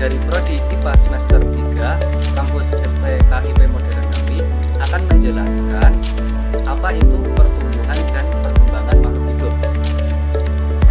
dari Prodi IPA semester 3 kampus STKIP Modern Ngawi akan menjelaskan apa itu pertumbuhan dan perkembangan makhluk hidup.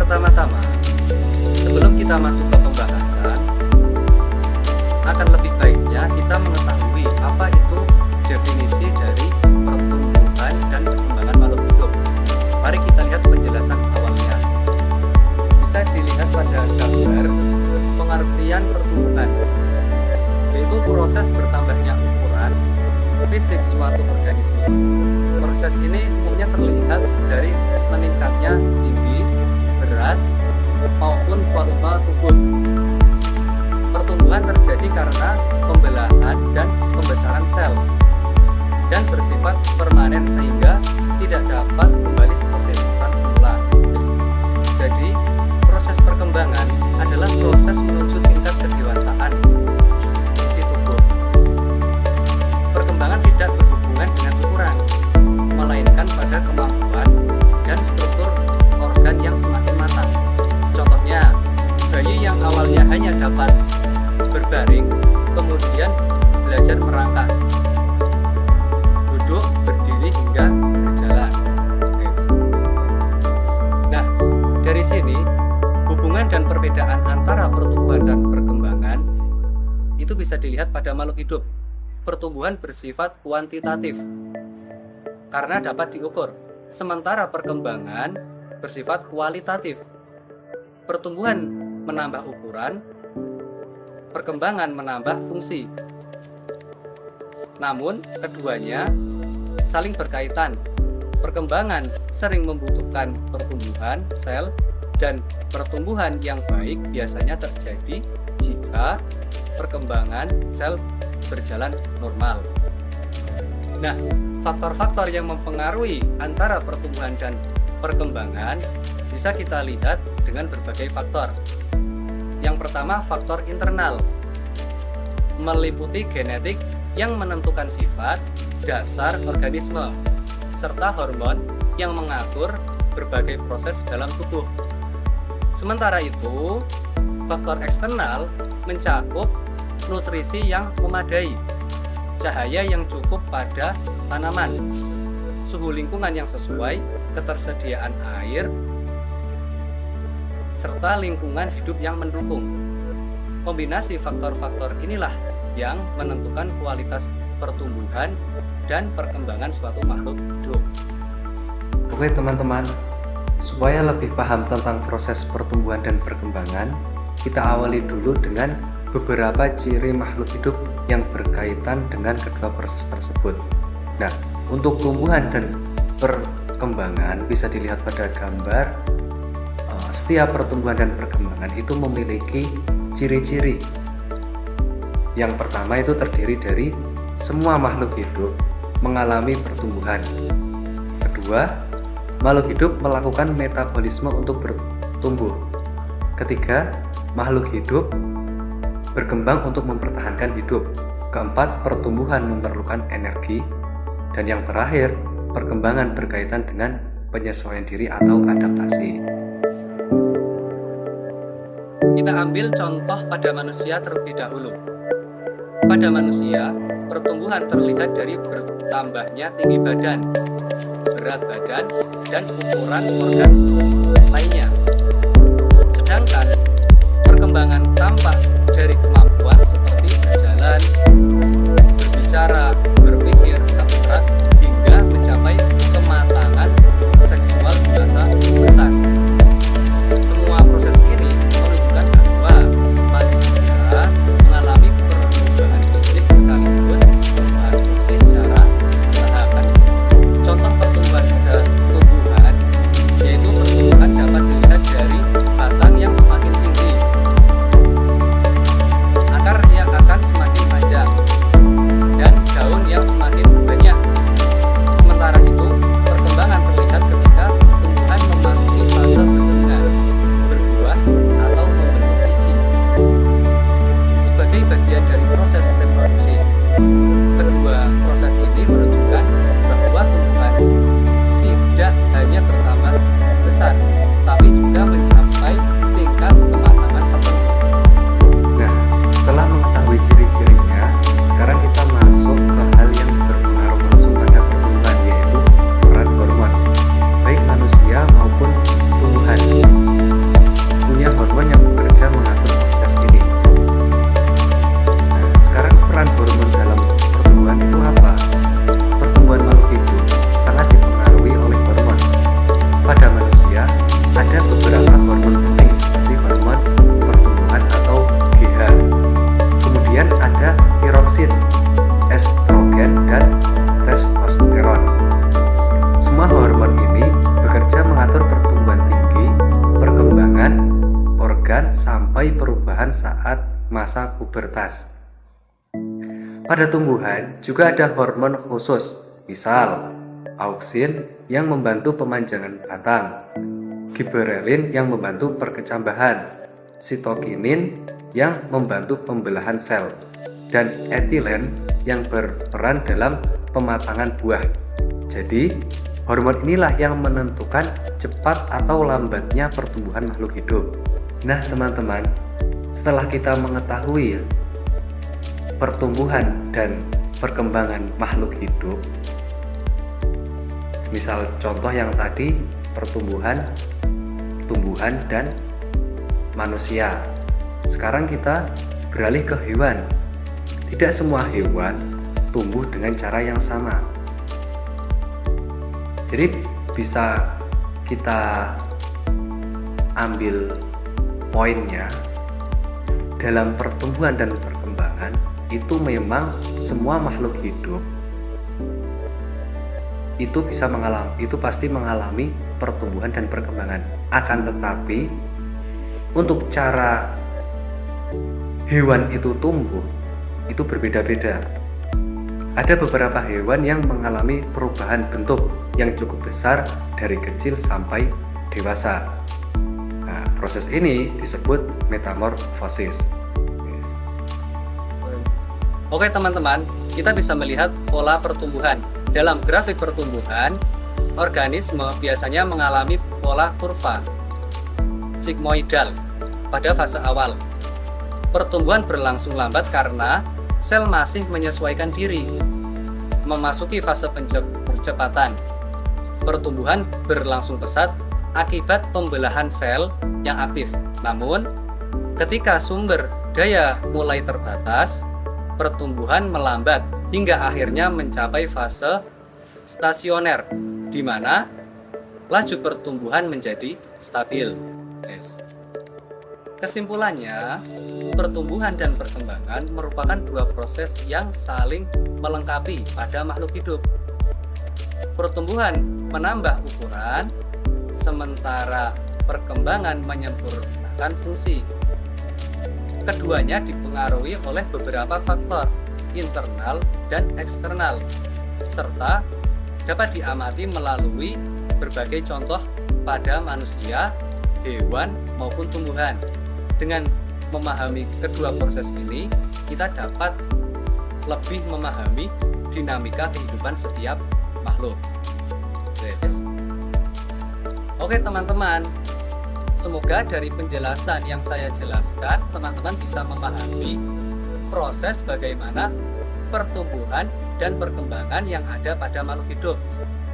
Pertama-tama, sebelum kita masuk ke pembahasan, akan lebih baiknya kita mengetahui apa itu definisi dari pertumbuhan dan perkembangan makhluk hidup. Mari kita lihat penjelasan awalnya. Bisa dilihat pada gambar pengertian pertumbuhan, yaitu proses bertambahnya ukuran fisik suatu organisme. Proses ini umumnya terlihat dari meningkatnya tinggi, berat, maupun volume tubuh. Pertumbuhan terjadi karena pembelahan dan pembesaran sel dan bersifat permanen sehingga tidak dapat kembali seperti ukuran semula. Jadi, proses perkembangan adalah proses menuju tingkat kedewasaan fungsi tubuh. Perkembangan tidak berhubungan dengan ukuran, melainkan pada kemampuan dan struktur organ yang semakin matang. Contohnya, bayi yang awalnya hanya dapat berbaring, kemudian belajar merangkak, duduk, berdiri, hingga berjalan. Nah, dari sini hubungan dan perbedaan antara pertumbuhan dan perkembangan itu bisa dilihat pada makhluk hidup. Pertumbuhan bersifat kuantitatif karena dapat diukur, sementara perkembangan bersifat kualitatif. Pertumbuhan menambah ukuran, perkembangan menambah fungsi. Namun, keduanya saling berkaitan. Perkembangan sering membutuhkan pertumbuhan sel, dan pertumbuhan yang baik biasanya terjadi jika perkembangan sel berjalan normal. Nah, faktor-faktor yang mempengaruhi antara pertumbuhan dan perkembangan bisa kita lihat dengan berbagai faktor. Yang pertama, faktor internal, meliputi genetik yang menentukan sifat dasar organisme, serta hormon yang mengatur berbagai proses dalam tubuh. Sementara itu, faktor eksternal mencakup nutrisi yang memadai, cahaya yang cukup pada tanaman, suhu lingkungan yang sesuai, ketersediaan air, serta lingkungan hidup yang mendukung. Kombinasi faktor-faktor inilah yang menentukan kualitas pertumbuhan dan perkembangan suatu makhluk hidup. Oke teman-teman, supaya lebih paham tentang proses pertumbuhan dan perkembangan, kita awali dulu dengan beberapa ciri makhluk hidup yang berkaitan dengan kedua proses tersebut. Nah, untuk tumbuhan dan perkembangan bisa dilihat pada gambar. Setiap pertumbuhan dan perkembangan itu memiliki ciri-ciri. Yang pertama itu terdiri dari semua makhluk hidup mengalami pertumbuhan. Kedua, makhluk hidup melakukan metabolisme untuk bertumbuh. Ketiga, makhluk hidup berkembang untuk mempertahankan hidup. Keempat, pertumbuhan memerlukan energi. Dan yang terakhir, perkembangan berkaitan dengan penyesuaian diri atau adaptasi. Kita ambil contoh pada manusia terlebih dahulu. Pada manusia, pertumbuhan terlihat dari bertambahnya tinggi badan, berat badan, dan ukuran organ lainnya. Sedangkan perkembangan tampak dari kemampuan seperti berjalan, berbicara, berpikir abstrak, hingga mencapai kematangan seksual di masa pubertas. Semua proses ini menunjukkan bahwa manusia mengalami perubahan fisik sekaligus perubahan fungsi secara bertahap. Contoh pertumbuhan pada tumbuhan yaitu pertumbuhan dapat dilihat perkembangan sampai perubahan saat masa pubertas. Pada tumbuhan juga ada hormon khusus, misal auksin yang membantu pemanjangan batang, giberelin yang membantu perkecambahan, sitokinin yang membantu pembelahan sel, dan etilen yang berperan dalam pematangan buah. Jadi, hormon inilah yang menentukan cepat atau lambatnya pertumbuhan makhluk hidup. Nah, teman-teman, setelah kita mengetahui pertumbuhan dan perkembangan makhluk hidup, misal contoh yang tadi pertumbuhan, tumbuhan, dan manusia. Sekarang kita beralih ke hewan. Tidak semua hewan tumbuh dengan cara yang sama. Jadi bisa kita ambil poinnya, dalam pertumbuhan dan perkembangan itu memang semua makhluk hidup itu pasti mengalami pertumbuhan dan perkembangan. Akan tetapi untuk cara hewan itu tumbuh itu berbeda-beda. Ada beberapa hewan yang mengalami perubahan bentuk yang cukup besar dari kecil sampai dewasa. Nah, proses ini disebut metamorfosis. Oke teman-teman, kita bisa melihat pola pertumbuhan. Dalam grafik pertumbuhan, organisme biasanya mengalami pola kurva sigmoidal pada fase awal. Pertumbuhan berlangsung lambat karena sel masih menyesuaikan diri, memasuki fase percepatan. Pertumbuhan berlangsung pesat akibat pembelahan sel yang aktif. Namun, ketika sumber daya mulai terbatas, pertumbuhan melambat hingga akhirnya mencapai fase stasioner, di mana laju pertumbuhan menjadi stabil. Kesimpulannya, pertumbuhan dan perkembangan merupakan dua proses yang saling melengkapi pada makhluk hidup. Pertumbuhan menambah ukuran, sementara perkembangan menyempurnakan fungsi. Keduanya dipengaruhi oleh beberapa faktor internal dan eksternal, serta dapat diamati melalui berbagai contoh pada manusia, hewan, maupun tumbuhan. Dengan memahami kedua proses ini, kita dapat lebih memahami dinamika kehidupan setiap makhluk. Oke teman-teman, semoga dari penjelasan yang saya jelaskan, teman-teman bisa memahami proses bagaimana pertumbuhan dan perkembangan yang ada pada makhluk hidup.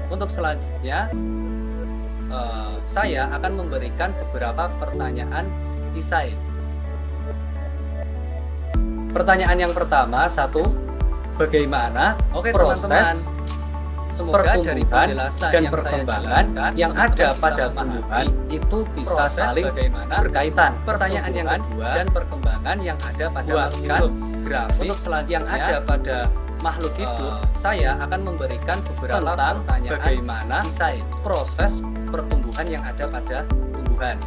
Untuk selanjutnya, saya akan memberikan beberapa pertanyaan esai. Pertanyaan yang pertama, bagaimana proses pertumbuhan dan perkembangan yang ada pada tumbuhan itu bisa saling berkaitan? Pertanyaan yang kedua, dan perkembangan yang ada pada makhluk hidup. Grafik yang ada pada makhluk hidup, saya akan memberikan beberapa pertanyaan bagaimana proses pertumbuhan yang ada pada tumbuhan.